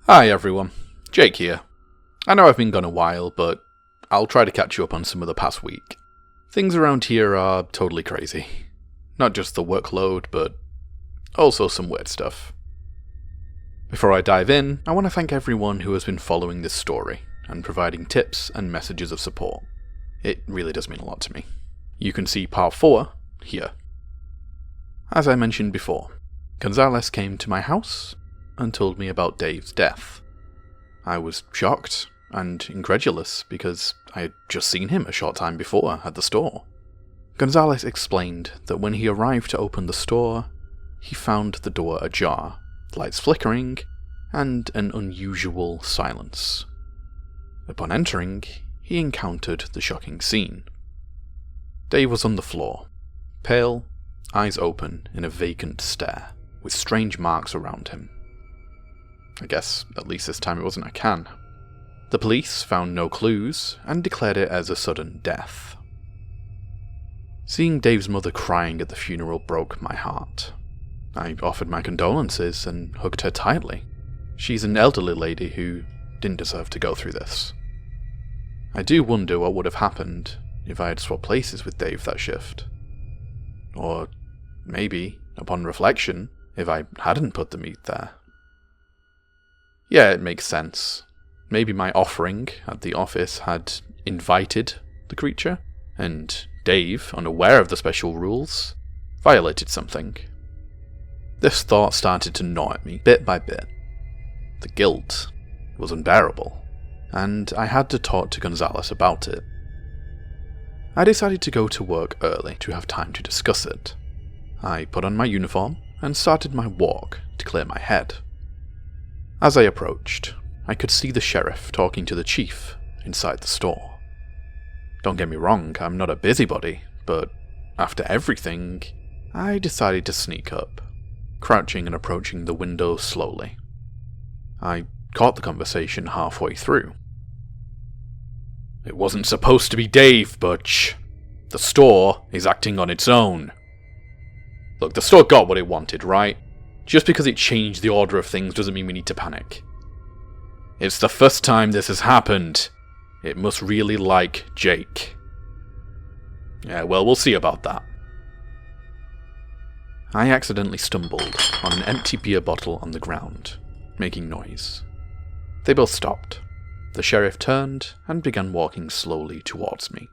Hi everyone, Jake here. I know I've been gone a while, but I'll try to catch you up on some of the past week. Things around here are totally crazy. Not just the workload, but also some weird stuff. Before I dive in, I want to thank everyone who has been following this story and providing tips and messages of support. It really does mean a lot to me. You can see part 4 here. As I mentioned before, Gonzalez came to my house and told me about Dave's death. I was shocked and incredulous because I had just seen him a short time before at the store. Gonzalez explained that when he arrived to open the store, he found the door ajar, lights flickering, and an unusual silence. Upon entering, he encountered the shocking scene. Dave was on the floor, pale, eyes open in a vacant stare, with strange marks around him. I guess at least this time it wasn't a can. The police found no clues and declared it as a sudden death. Seeing Dave's mother crying at the funeral broke my heart. I offered my condolences and hugged her tightly. She's an elderly lady who didn't deserve to go through this. I do wonder what would have happened if I had swapped places with Dave that shift. Or maybe, upon reflection, if I hadn't put the meat there. Yeah, it makes sense. Maybe my offering at the office had invited the creature, and Dave, unaware of the special rules, violated something. This thought started to gnaw at me, bit by bit. The guilt was unbearable, and I had to talk to Gonzalez about it. I decided to go to work early to have time to discuss it. I put on my uniform and started my walk to clear my head. As I approached, I could see the sheriff talking to the chief inside the store. Don't get me wrong, I'm not a busybody, but after everything, I decided to sneak up, crouching and approaching the window slowly. I caught the conversation halfway through. "It wasn't supposed to be Dave, Butch. The store is acting on its own." Look, the store got what it wanted, right? Just because it changed the order of things doesn't mean we need to panic. It's the first time this has happened. It must really like Jake. Yeah, well, we'll see about that. I accidentally stumbled on an empty beer bottle on the ground, making noise. They both stopped. The sheriff turned and began walking slowly towards me.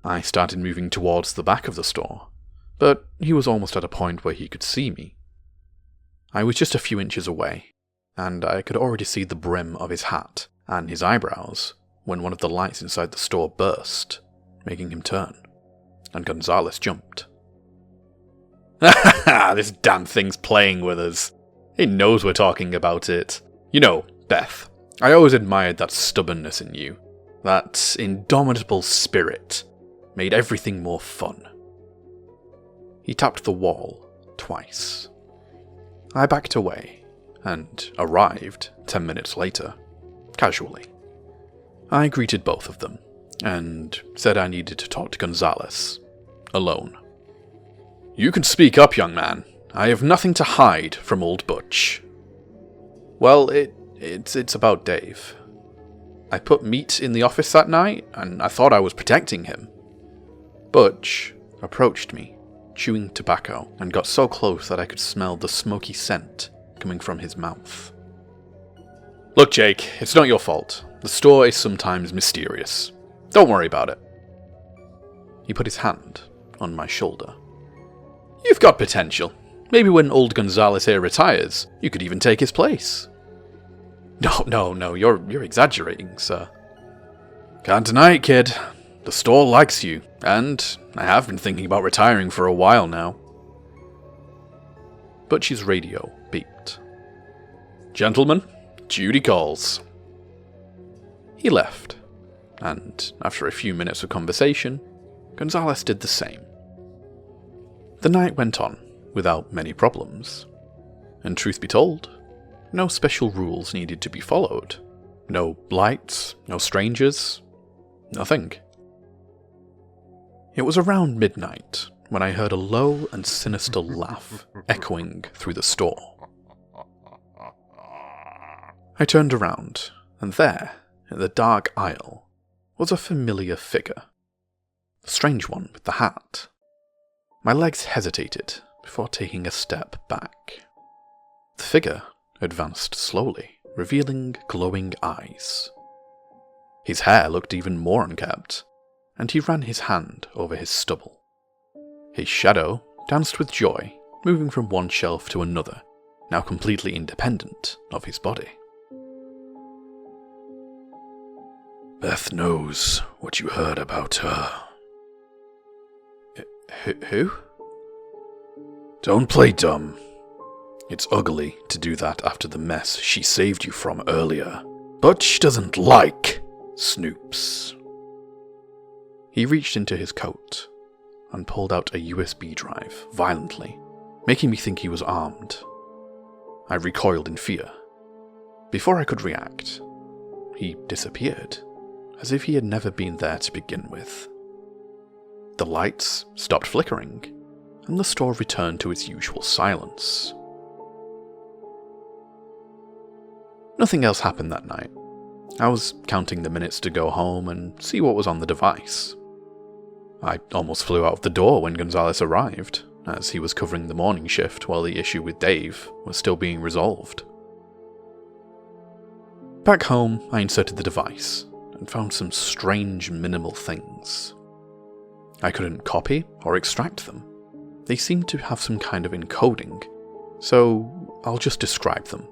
I started moving towards the back of the store, but he was almost at a point where he could see me. I was just a few inches away, and I could already see the brim of his hat and his eyebrows when one of the lights inside the store burst, making him turn, and Gonzalez jumped. This damn thing's playing with us. It knows we're talking about it. You know, Beth, I always admired that stubbornness in you. That indomitable spirit made everything more fun. He tapped the wall twice. I backed away, and arrived 10 minutes later, casually. I greeted both of them, and said I needed to talk to Gonzalez, alone. "You can speak up, young man. I have nothing to hide from old Butch." "Well, it's about Dave. I put meat in the office that night, and I thought I was protecting him. Butch approached me, chewing tobacco, and got so close that I could smell the smoky scent coming from his mouth. Look, Jake, it's not your fault. The store is sometimes mysterious. Don't worry about it." He put his hand on my shoulder. "You've got potential. Maybe when old Gonzalez here retires, you could even take his place." No, you're exaggerating, sir." "Can't deny it, kid. The store likes you, and I have been thinking about retiring for a while now." Butch's radio beeped. "Gentlemen, duty calls." He left, and after a few minutes of conversation, Gonzalez did the same. The night went on without many problems, and truth be told, no special rules needed to be followed. No lights, no strangers, nothing. It was around midnight when I heard a low and sinister laugh echoing through the store. I turned around, and there, in the dark aisle, was a familiar figure. The strange one with the hat. My legs hesitated before taking a step back. The figure advanced slowly, revealing glowing eyes. His hair looked even more unkempt, and he ran his hand over his stubble. His shadow danced with joy, moving from one shelf to another, now completely independent of his body. Beth knows what you heard about her. Who? Don't play dumb. It's ugly to do that after the mess she saved you from earlier, but she doesn't like snoops. He reached into his coat and pulled out a USB drive violently, making me think he was armed. I recoiled in fear. Before I could react, he disappeared, as if he had never been there to begin with. The lights stopped flickering, and the store returned to its usual silence. Nothing else happened that night. I was counting the minutes to go home and see what was on the device. I almost flew out of the door when Gonzalez arrived, as he was covering the morning shift while the issue with Dave was still being resolved. Back home, I inserted the device and found some strange minimal things. I couldn't copy or extract them. They seemed to have some kind of encoding, so I'll just describe them.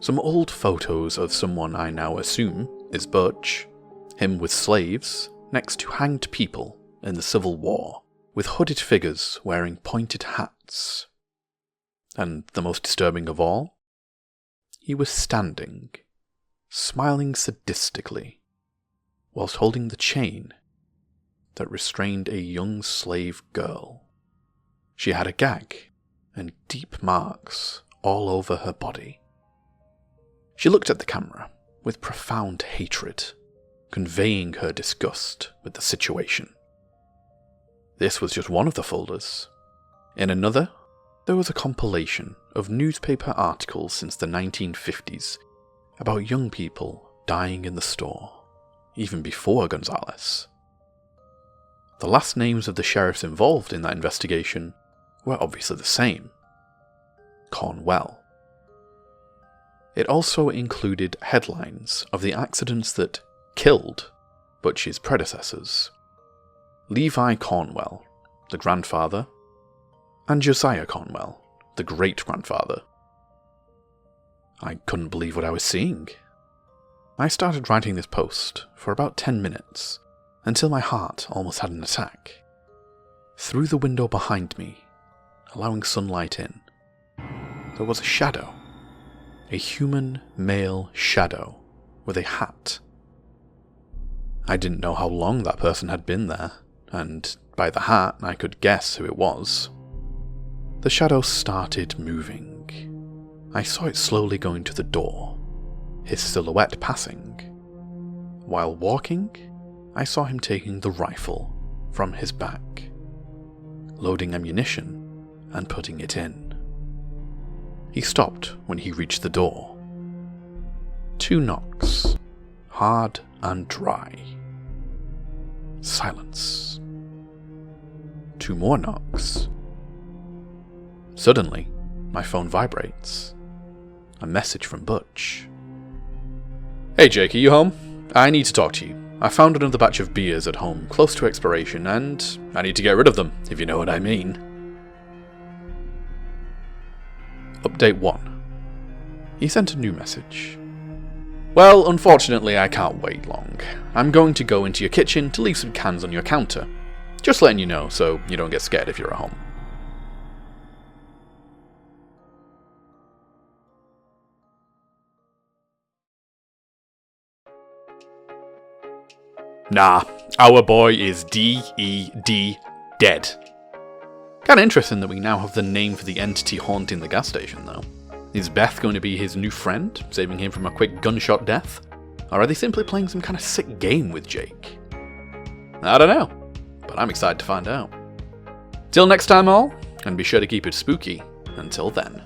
Some old photos of someone I now assume is Butch, him with slaves, next to hanged people in the Civil War, with hooded figures wearing pointed hats. And the most disturbing of all, he was standing, smiling sadistically, whilst holding the chain that restrained a young slave girl. She had a gag and deep marks all over her body. She looked at the camera with profound hatred, conveying her disgust with the situation. This was just one of the folders. In another, there was a compilation of newspaper articles since the 1950s about young people dying in the store, even before Gonzalez. The last names of the sheriffs involved in that investigation were obviously the same: Cornwell. It also included headlines of the accidents that killed Butch's predecessors: Levi Cornwell, the grandfather, and Josiah Cornwell, the great-grandfather. I couldn't believe what I was seeing. I started writing this post for about 10 minutes, until my heart almost had an attack. Through the window behind me, allowing sunlight in, there was a shadow. A human male shadow with a hat. I didn't know how long that person had been there, and by the hat I could guess who it was. The shadow started moving. I saw it slowly going to the door, his silhouette passing. While walking, I saw him taking the rifle from his back, loading ammunition and putting it in. He stopped when he reached the door. 2 knocks, hard and dry. Silence. 2 more knocks. Suddenly, my phone vibrates. A message from Butch. Hey Jake, are you home? I need to talk to you. I found another batch of beers at home, close to expiration, and I need to get rid of them, if you know what I mean. Update 1. He sent a new message. Well, unfortunately I can't wait long. I'm going to go into your kitchen to leave some cans on your counter. Just letting you know so you don't get scared if you're at home. Nah, our boy is D.E.D. dead. Kinda interesting that we now have the name for the entity haunting the gas station, though. Is Beth going to be his new friend, saving him from a quick gunshot death? Or are they simply playing some kind of sick game with Jake? I don't know, but I'm excited to find out. Till next time all, and be sure to keep it spooky until then.